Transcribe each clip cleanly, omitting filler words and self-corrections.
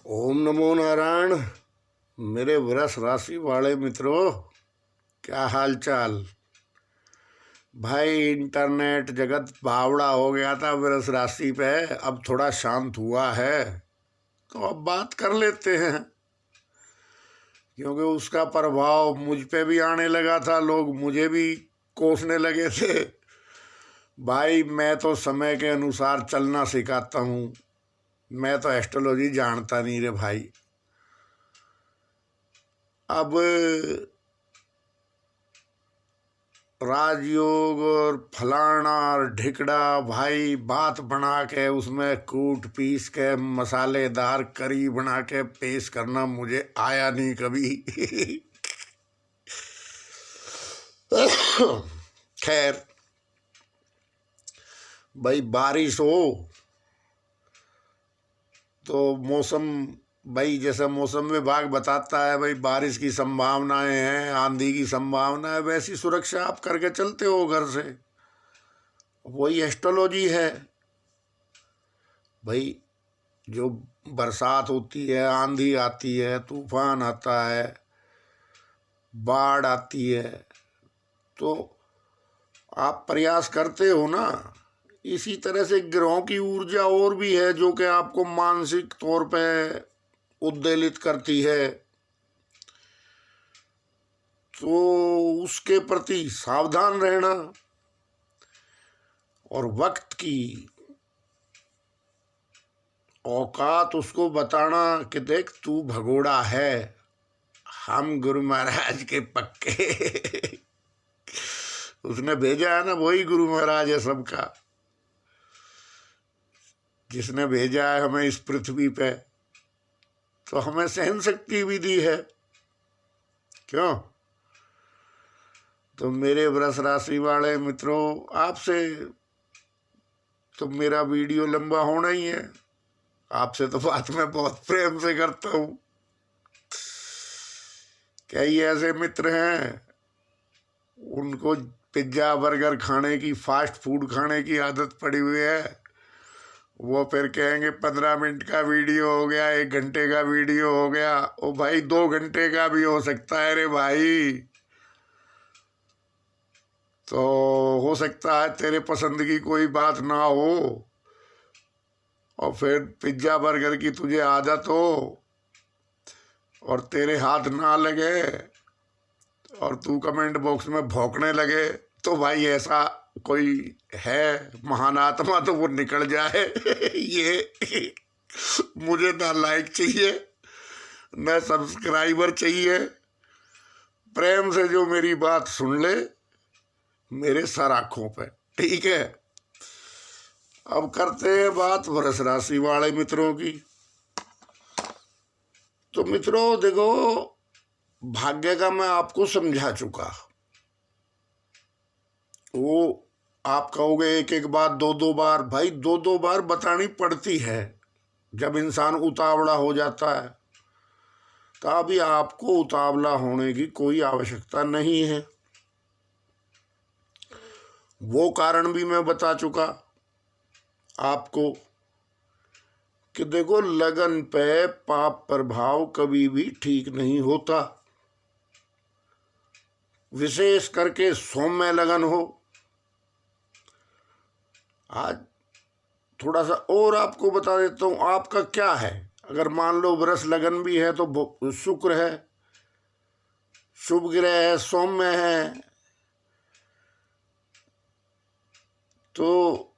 ओम नमो नारायण। मेरे वृष राशि वाले मित्रों, क्या हाल चाल। भाई इंटरनेट जगत बावड़ा हो गया था वृष राशि पे, अब थोड़ा शांत हुआ है तो अब बात कर लेते हैं, क्योंकि उसका प्रभाव मुझ पे भी आने लगा था। लोग मुझे भी कोसने लगे थे। भाई मैं तो समय के अनुसार चलना सिखाता हूँ, मैं तो एस्ट्रोलॉजी जानता नहीं रे भाई। अब राजयोग और फलाना और ढिकड़ा, भाई बात बना के उसमें कूट पीस के मसालेदार करी बना के पेश करना मुझे आया नहीं कभी। खैर भाई, बारिश हो तो मौसम, भाई जैसा मौसम विभाग बताता है भाई बारिश की संभावनाएं हैं, आंधी की संभावना है, वैसी सुरक्षा आप करके चलते हो घर से। वही एस्ट्रोलॉजी है भाई। जो बरसात होती है, आंधी आती है, तूफान आता है, बाढ़ आती है, तो आप प्रयास करते हो ना। इसी तरह से ग्रहों की ऊर्जा और भी है जो कि आपको मानसिक तौर पे उद्वेलित करती है, तो उसके प्रति सावधान रहना और वक्त की औकात उसको बताना कि देख तू भगोड़ा है, हम गुरु महाराज के पक्के। उसने भेजा है ना, वही गुरु महाराज है सबका, जिसने भेजा है हमें इस पृथ्वी पे, तो हमें सहन शक्ति भी दी है। क्यों? तो मेरे वृष राशि वाले मित्रों, आपसे तो मेरा वीडियो लंबा होना ही है, आपसे तो बात मैं बहुत प्रेम से करता हूँ। कई ऐसे मित्र हैं उनको पिज्जा बर्गर खाने की, फास्ट फूड खाने की आदत पड़ी हुई है। वो फिर कहेंगे 15 मिनट का वीडियो हो गया, 1 घंटे का वीडियो हो गया। ओ भाई 2 घंटे का भी हो सकता है रे भाई। तो हो सकता है तेरे पसंद की कोई बात ना हो और फिर पिज्जा बर्गर की तुझे आदत हो और तेरे हाथ ना लगे और तू कमेंट बॉक्स में भौंकने लगे, तो भाई ऐसा कोई है महान आत्मा तो वो निकल जाए। ये मुझे ना लाइक चाहिए ना सब्सक्राइबर चाहिए। प्रेम से जो मेरी बात सुन ले मेरे सर आँखों पे, ठीक है। अब करते हैं बात वृष राशि वाले मित्रों की। तो मित्रों देखो, भाग्य का मैं आपको समझा चुका। वो आप कहोगे एक एक बार, 2 बार, भाई 2 बार बतानी पड़ती है। जब इंसान उतावला हो जाता है तभी आपको उतावला होने की कोई आवश्यकता नहीं है। वो कारण भी मैं बता चुका आपको कि देखो, लगन पे पाप प्रभाव कभी भी ठीक नहीं होता, विशेष करके सौम्य लगन हो। आज थोड़ा सा और आपको बता देता हूँ आपका क्या है। अगर मान लो वृष लगन भी है तो शुक्र है, शुभ ग्रह है, सौम्य है, तो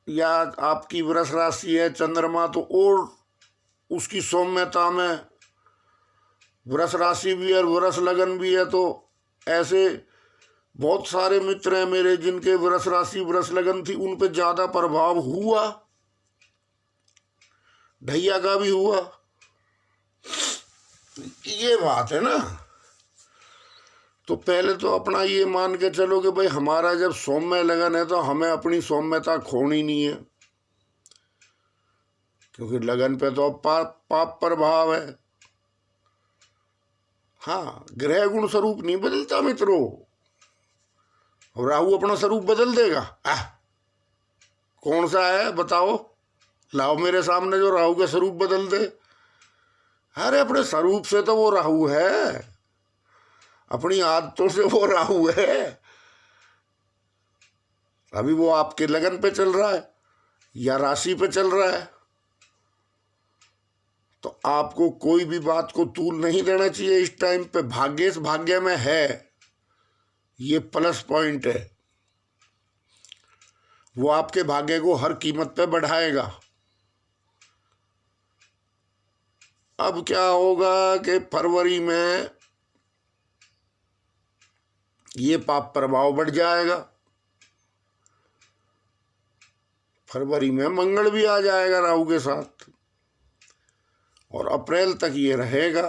या आपकी वृष राशि है चंद्रमा, तो और उसकी सौम्यता में वृष राशि भी है और वृष लगन भी है। तो ऐसे बहुत सारे मित्र हैं मेरे जिनके वृष राशि वृष लगन थी, उन पे ज्यादा प्रभाव हुआ, ढैया का भी हुआ। ये बात है ना। तो पहले तो अपना ये मान के चलो कि भाई हमारा जब सौम्य लगन है तो हमें अपनी सौम्यता खोनी नहीं है, क्योंकि लगन पे तो पाप प्रभाव है। हाँ, ग्रह गुण स्वरूप नहीं बदलता मित्रों। राहु अपना स्वरूप बदल देगा? कौन सा है बताओ? लाओ मेरे सामने जो राहु का स्वरूप बदल दे। अरे अपने स्वरूप से तो वो राहु है, अपनी आदतों से वो राहु है। अभी वो आपके लगन पे चल रहा है या राशि पे चल रहा है, तो आपको कोई भी बात को तूल नहीं देना चाहिए इस टाइम पे। भाग्येश भाग्य में है, ये प्लस पॉइंट है। वो आपके भाग्य को हर कीमत पे बढ़ाएगा। अब क्या होगा कि फरवरी में ये पाप प्रभाव बढ़ जाएगा। फरवरी में मंगल भी आ जाएगा राहु के साथ, और अप्रैल तक ये रहेगा।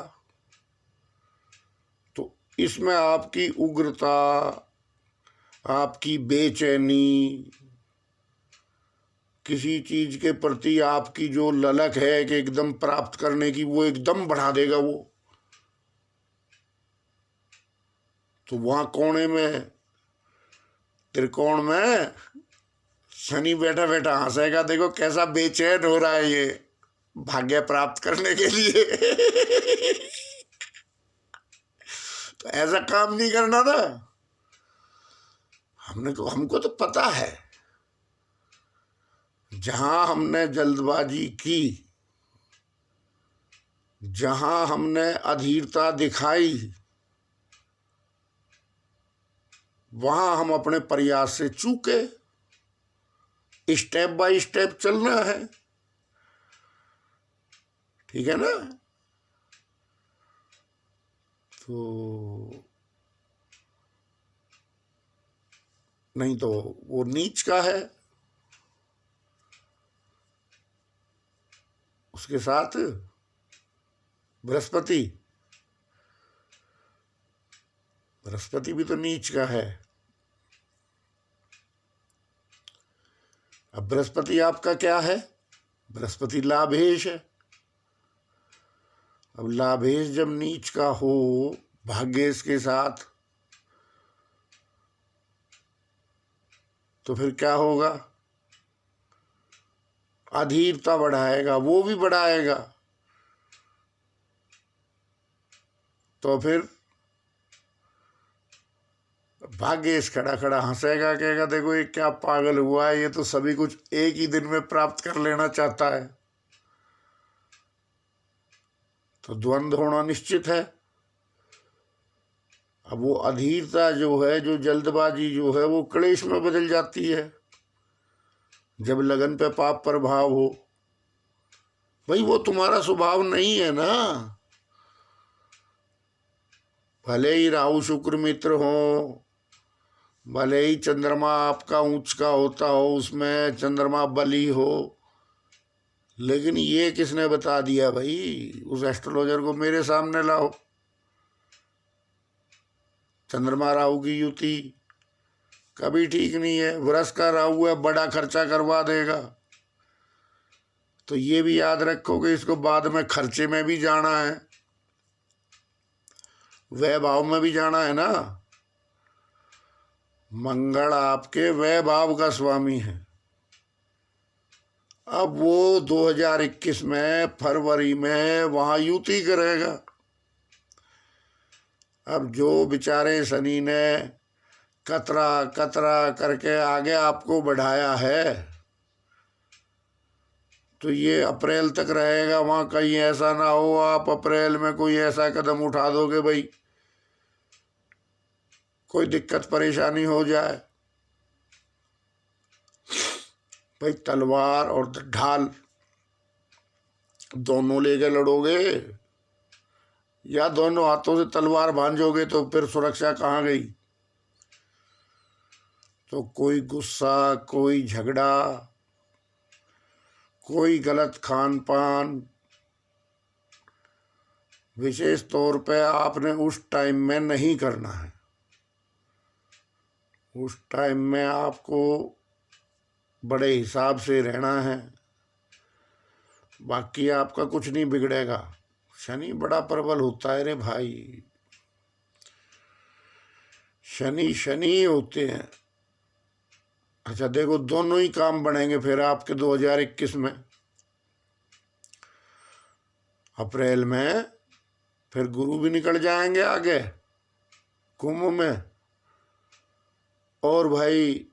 तो इसमें आपकी उग्रता, आपकी बेचैनी, किसी चीज के प्रति आपकी जो ललक है कि एकदम प्राप्त करने की, वो एकदम बढ़ा देगा वो। तो वहां कोने में, त्रिकोण में शनि बैठा बैठा हंसेगा, देखो कैसा बेचैन हो रहा है ये भाग्य प्राप्त करने के लिए। तो ऐसा काम नहीं करना ना। हमको तो पता है, जहां हमने जल्दबाजी की, जहां हमने अधीरता दिखाई, वहां हम अपने प्रयास से चूके। स्टेप बाय स्टेप चलना है, ठीक है ना। तो नहीं तो वो नीच का है, उसके साथ बृहस्पति, बृहस्पति भी तो नीच का है। अब बृहस्पति आपका क्या है? बृहस्पति लाभेश है। अब लाभेश जब नीच का हो भाग्येश के साथ, तो फिर क्या होगा? अधीरता बढ़ाएगा, वो भी बढ़ाएगा। तो फिर भाग्येश खड़ा खड़ा हंसेगा, कहेगा देखो ये क्या पागल हुआ है, ये तो सभी कुछ एक ही दिन में प्राप्त कर लेना चाहता है। तो द्वंद्व होना निश्चित है। अब वो अधीरता जो है, जो जल्दबाजी जो है, वो क्लेश में बदल जाती है जब लगन पे पाप प्रभाव हो। भाई वो तुम्हारा स्वभाव नहीं है ना। भले ही राहु शुक्र मित्र हो, भले ही चंद्रमा आपका ऊंच का होता हो, उसमें चंद्रमा बली हो, लेकिन ये किसने बता दिया भाई? उस एस्ट्रोलॉजर को मेरे सामने लाओ। चंद्रमा राहु की युति कभी ठीक नहीं है। वृष का राहु है, बड़ा खर्चा करवा देगा। तो ये भी याद रखो कि इसको बाद में खर्चे में भी जाना है, वैभाव में भी जाना है ना। मंगल आपके वैभाव का स्वामी है। अब वो 2021 में फरवरी में वहां युति करेगा। अब जो बेचारे शनि ने कतरा कतरा करके आगे आपको बढ़ाया है, तो ये अप्रैल तक रहेगा। वहां कहीं ऐसा ना हो आप अप्रैल में कोई ऐसा कदम उठा दोगे भाई, कोई दिक्कत परेशानी हो जाए। भाई तलवार और ढाल दोनों लेके लड़ोगे, या दोनों हाथों से तलवार भांजोगे, तो फिर सुरक्षा कहाँ गई? तो कोई गुस्सा, कोई झगड़ा, कोई गलत खान पान, विशेष तौर पे आपने उस टाइम में नहीं करना है। उस टाइम में आपको बड़े हिसाब से रहना है। बाकी आपका कुछ नहीं बिगड़ेगा। शनि बड़ा प्रबल होता है रे भाई, शनि शनि होते हैं। अच्छा देखो, दोनों ही काम बढ़ेंगे फिर आपके 2021 में। अप्रैल में फिर गुरु भी निकल जाएंगे आगे कुंभ में, और भाई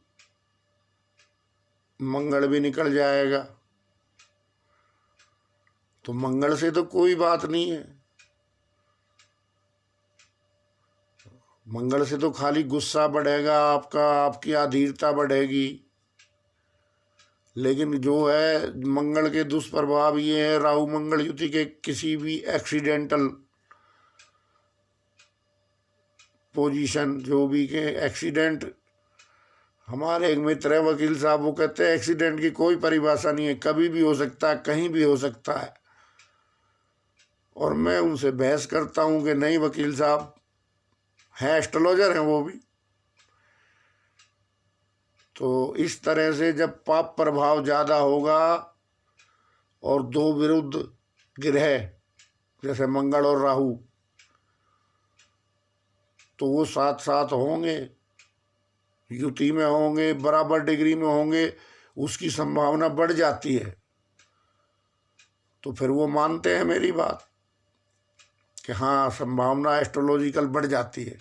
मंगल भी निकल जाएगा। तो मंगल से तो कोई बात नहीं है, मंगल से तो खाली गुस्सा बढ़ेगा आपका, आपकी अधीरता बढ़ेगी। लेकिन जो है मंगल के दुष्प्रभाव ये है, राहु मंगल युति के किसी भी एक्सीडेंटल पोजीशन, जो भी के एक्सीडेंट, हमारे एक मित्र है वकील साहब, वो कहते हैं एक्सीडेंट की कोई परिभाषा नहीं है, कभी भी हो सकता है, कहीं भी हो सकता है। और मैं उनसे बहस करता हूँ कि नहीं वकील साहब, हैं एस्ट्रोलॉजर हैं वो भी। तो इस तरह से जब पाप प्रभाव ज़्यादा होगा और दो विरुद्ध ग्रह जैसे मंगल और राहु, तो वो साथ साथ होंगे, युति में होंगे, बराबर डिग्री में होंगे, उसकी संभावना बढ़ जाती है। तो फिर वो मानते हैं मेरी बात कि हाँ संभावना एस्ट्रोलॉजिकल बढ़ जाती है।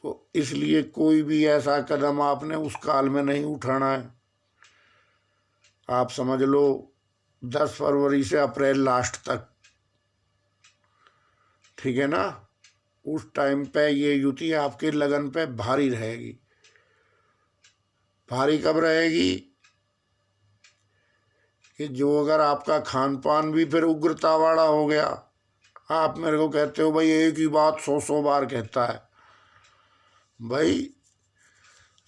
तो इसलिए कोई भी ऐसा कदम आपने उस काल में नहीं उठाना है। आप समझ लो 10 फरवरी से अप्रैल लास्ट तक, ठीक है ना, उस टाइम पे ये युति आपके लगन पे भारी रहेगी। भारी कब रहेगी कि जो अगर आपका खान पान भी फिर उग्रता वाला हो गया, आप मेरे को कहते हो भाई एक ही बात 100 बार कहता है, भाई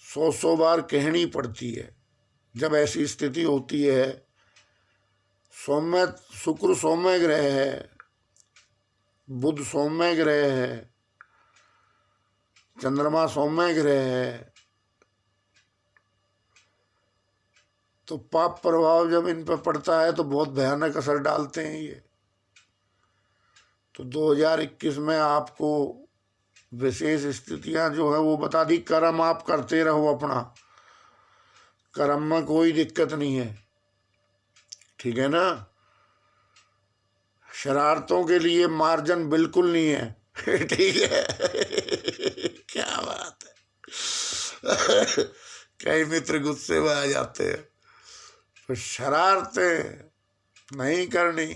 100 बार कहनी पड़ती है जब ऐसी स्थिति होती है। सौम्य शुक्र सौम्य ग्रह है, बुध सौम्य ग्रह है, चंद्रमा सौम्य ग्रह है। तो पाप प्रभाव जब इन पर पड़ता है तो बहुत भयानक असर डालते हैं ये। तो 2021 में आपको विशेष स्थितियां जो है वो बता दी। कर्म आप करते रहो अपना, कर्म में कोई दिक्कत नहीं है, ठीक है ना। शरारतों के लिए मार्जिन बिल्कुल नहीं है, ठीक है। क्या बात है। कई मित्र गुस्से में आ जाते हैं, तो शरारतें नहीं करनी।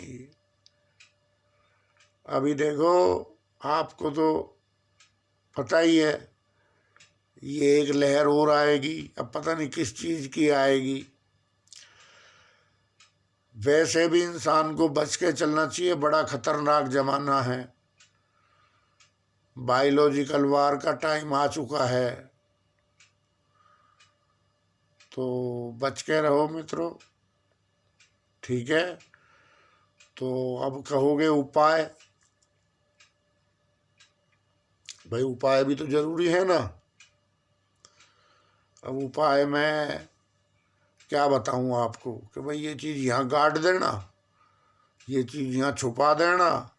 अभी देखो आपको तो पता ही है, ये एक लहर और आएगी, अब पता नहीं किस चीज़ की आएगी। वैसे भी इंसान को बच के चलना चाहिए, बड़ा खतरनाक जमाना है, बायोलॉजिकल वार का टाइम आ चुका है। तो बच के रहो मित्रों, ठीक है। तो अब कहोगे उपाय, भाई उपाय भी तो जरूरी है ना। अब उपाय मैं क्या बताऊं आपको कि भाई ये चीज़ यहाँ गाड़ देना, ये चीज़ यहाँ छुपा देना,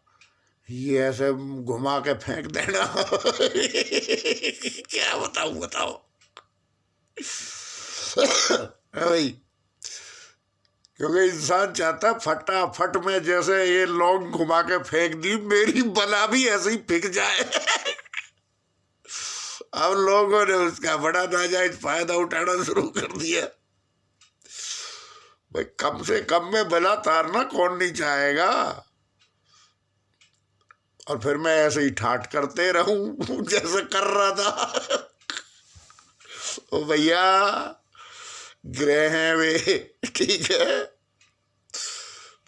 ये ऐसे घुमा के फेंक देना। क्या बताऊं, बताओ। भाई क्योंकि इंसान चाहता फटाफट में जैसे ये लौंग घुमा के फेंक दी, मेरी बला भी ऐसे ही फेंक जाए। अब लोगों ने उसका बड़ा नाजायज फायदा उठाना शुरू कर दिया। भाई कम से कम में बला तारना कौन नहीं चाहेगा। और फिर मैं ऐसे ही ठाट करते रहूं जैसे कर रहा था। ओ भैया ग्रह हैं वे, ठीक है।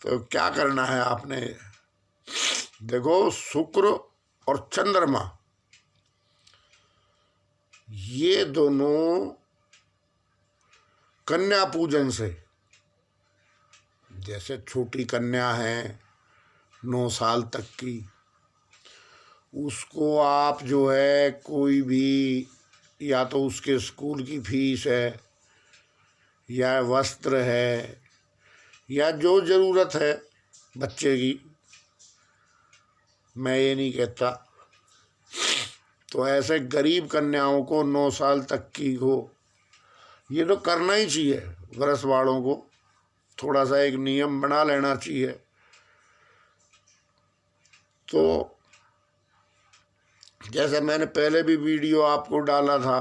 तो क्या करना है आपने, देखो शुक्र और चंद्रमा ये दोनों कन्या पूजन से, जैसे छोटी कन्या है 9 साल तक की, उसको आप जो है कोई भी, या तो उसके स्कूल की फीस है या वस्त्र है या जो ज़रूरत है बच्चे की, मैं ये नहीं कहता, तो ऐसे गरीब कन्याओं को 9 साल तक की हो, ये तो करना ही चाहिए। वर्ष वालों को थोड़ा सा एक नियम बना लेना चाहिए तो जैसे मैंने पहले भी वीडियो आपको डाला था,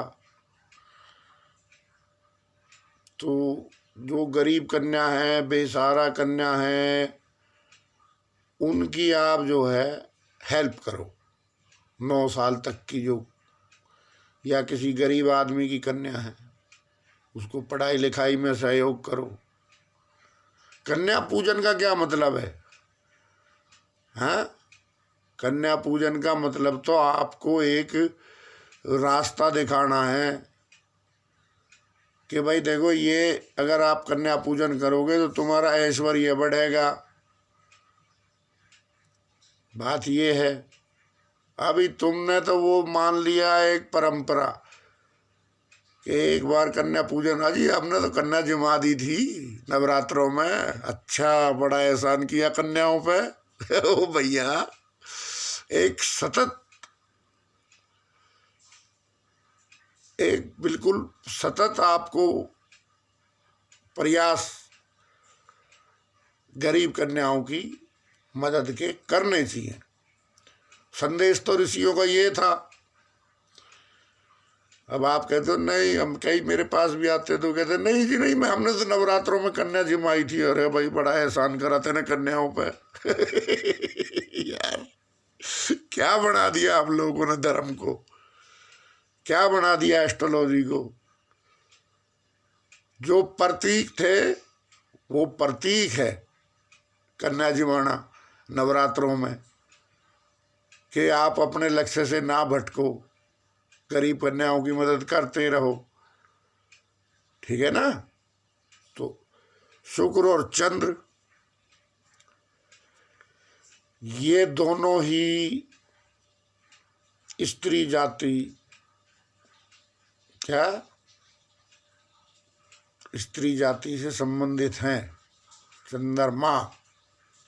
तो जो गरीब कन्या है, बेसहारा कन्या है, उनकी आप जो है हेल्प करो। 9 साल तक की जो, या किसी गरीब आदमी की कन्या है, उसको पढ़ाई लिखाई में सहयोग करो। कन्या पूजन का क्या मतलब है? हाँ, कन्या पूजन का मतलब तो आपको एक रास्ता दिखाना है कि भाई देखो, ये अगर आप कन्या पूजन करोगे तो तुम्हारा ऐश्वर्य बढ़ेगा। बात ये है, अभी तुमने तो वो मान लिया एक परंपरा कि एक बार कन्या पूजन, अजी हमने तो कन्या जमा दी थी नवरात्रों में। अच्छा, बड़ा एहसान किया कन्याओं पे। ओ भैया, एक सतत, एक बिल्कुल सतत आपको प्रयास गरीब कन्याओं की मदद के करने चाहिए। संदेश तो ऋषियों का ये था। अब आप कहते हो नहीं, हम कई मेरे पास भी आते तो कहते नहीं जी नहीं, मैं हमने तो नवरात्रों में कन्या जमाई थी। अरे भाई, बड़ा एहसान कराते ना कन्याओं पे। यार, क्या बना दिया आप लोगों ने धर्म को, क्या बना दिया एस्ट्रोलॉजी को। जो प्रतीक थे वो प्रतीक है कन्या जमाना नवरात्रों में, कि आप अपने लक्ष्य से ना भटको, गरीब कन्याओं की मदद करते रहो। ठीक है ना? तो शुक्र और चंद्र, ये दोनों ही स्त्री जाति, क्या स्त्री जाति से संबंधित हैं। चंद्रमा,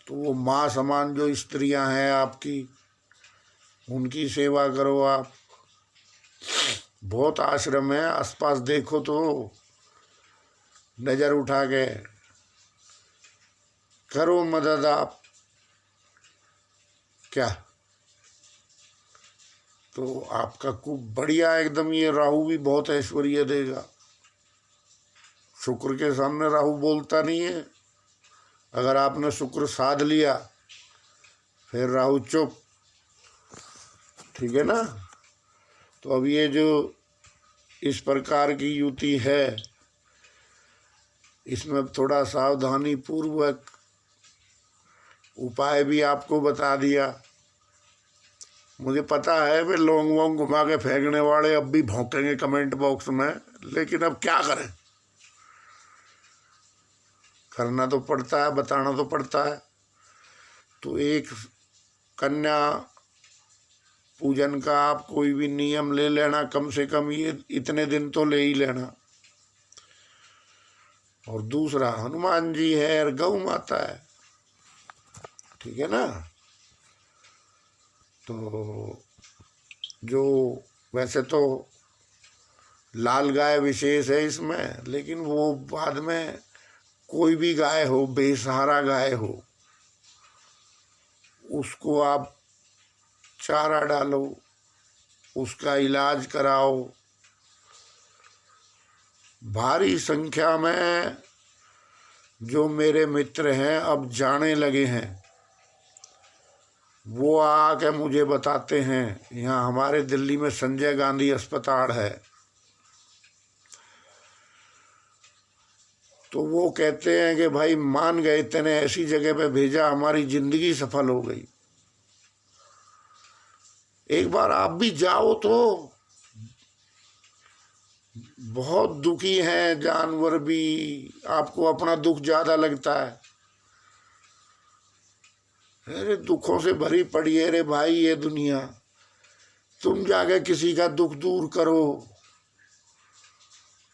तो वो माँ समान जो स्त्रियां हैं आपकी, उनकी सेवा करो आप। बहुत आश्रम है आसपास, देखो तो नज़र उठा के करो मदद आप। क्या तो आपका खूब बढ़िया एकदम, ये राहु भी बहुत ऐश्वर्य देगा। शुक्र के सामने राहु बोलता नहीं है। अगर आपने शुक्र साध लिया, फिर राहु चुप। ठीक है ना? तो अब ये जो इस प्रकार की युति है, इसमें थोड़ा सावधानी पूर्वक उपाय भी आपको बता दिया। मुझे पता है वे लौंग वोंग घुमा के फेंकने वाले अब भी भौंकेंगे कमेंट बॉक्स में, लेकिन अब क्या करें, करना तो पड़ता है, बताना तो पड़ता है। तो एक कन्या पूजन का आप कोई भी नियम ले लेना, कम से कम ये इतने दिन तो ले ही लेना। और दूसरा, हनुमान जी है और गौ माता है। ठीक है ना? तो जो वैसे तो लाल गाय विशेष है इसमें, लेकिन वो बाद में कोई भी गाय हो, बेसहारा गाय हो, उसको आप चारा डालो, उसका इलाज कराओ। भारी संख्या में जो मेरे मित्र हैं अब जाने लगे हैं, वो आके मुझे बताते हैं, यहाँ हमारे दिल्ली में संजय गांधी अस्पताल है, तो वो कहते हैं कि भाई मान गए, तेने ऐसी जगह पे भेजा, हमारी जिंदगी सफल हो गई। एक बार आप भी जाओ तो। बहुत दुखी हैं जानवर भी, आपको अपना दुख ज्यादा लगता है। अरे दुखों से भरी पड़ी है रे भाई ये दुनिया। तुम जाके किसी का दुख दूर करो,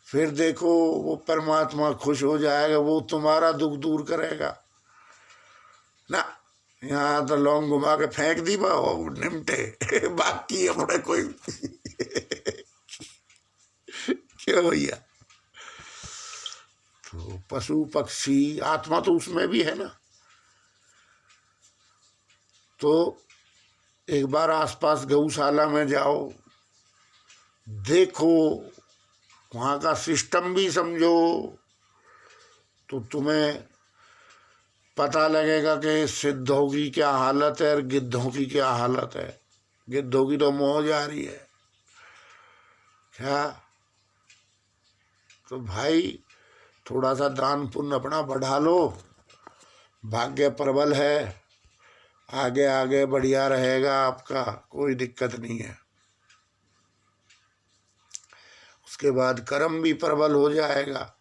फिर देखो वो परमात्मा खुश हो जाएगा, वो तुम्हारा दुख दूर करेगा ना। यहाँ तो लौंग घुमा के फेंक दी बा निमटे बाकी अपने कोई क्यों भैया? तो पशु पक्षी, आत्मा तो उसमें भी है ना। तो एक बार आसपास गौशाला में जाओ, देखो, वहाँ का सिस्टम भी समझो, तो तुम्हें पता लगेगा कि सिद्धों की क्या हालत है और गिद्धों की क्या हालत है। गिद्धों की तो मौज आ रही है क्या। तो भाई थोड़ा सा दान पुण्य अपना बढ़ा लो, भाग्य प्रबल है, आगे आगे बढ़िया रहेगा आपका, कोई दिक्कत नहीं है। उसके बाद कर्म भी प्रबल हो जाएगा।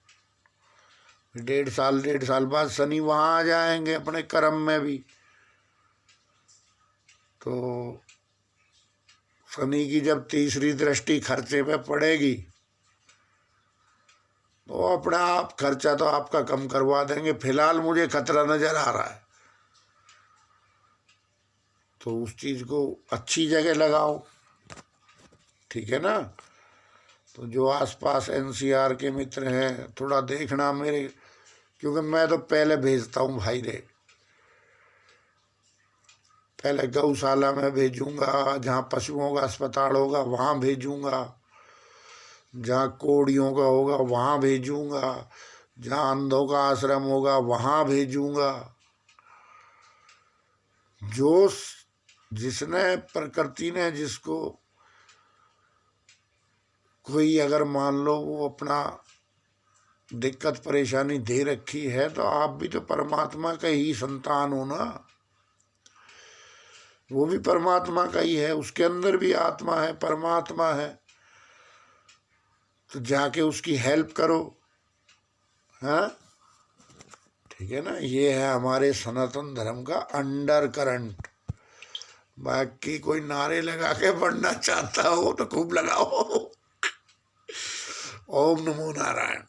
1.5 साल बाद शनि वहाँ आ जाएंगे अपने कर्म में भी। तो शनि की जब तीसरी दृष्टि खर्चे पे पड़ेगी तो अपना आप खर्चा तो आपका कम करवा देंगे। फिलहाल मुझे खतरा नजर आ रहा है, तो उस चीज को अच्छी जगह लगाओ, ठीक है ना। तो जो आसपास एनसीआर के मित्र हैं थोड़ा देखना मेरे, क्योंकि मैं तो पहले भेजता हूँ भाई रे। पहले गौशाला में भेजूंगा, जहाँ पशुओं का अस्पताल होगा वहाँ भेजूंगा, जहाँ कोड़ियों का होगा वहाँ भेजूंगा, जहाँ अंधों का आश्रम होगा वहाँ भेजूंगा। जो जिसने प्रकृति ने जिसको कोई अगर मान लो वो अपना दिक्कत परेशानी दे रखी है, तो आप भी तो परमात्मा के ही संतान हो ना। वो भी परमात्मा का ही है, उसके अंदर भी आत्मा है, परमात्मा है। तो जाके उसकी हेल्प करो, हाँ, ठीक है ना। ये है हमारे सनातन धर्म का अंडर करंट। बाकी कोई नारे लगा के बढ़ना चाहता हो तो खूब लगाओ। ओम नमो नारायण।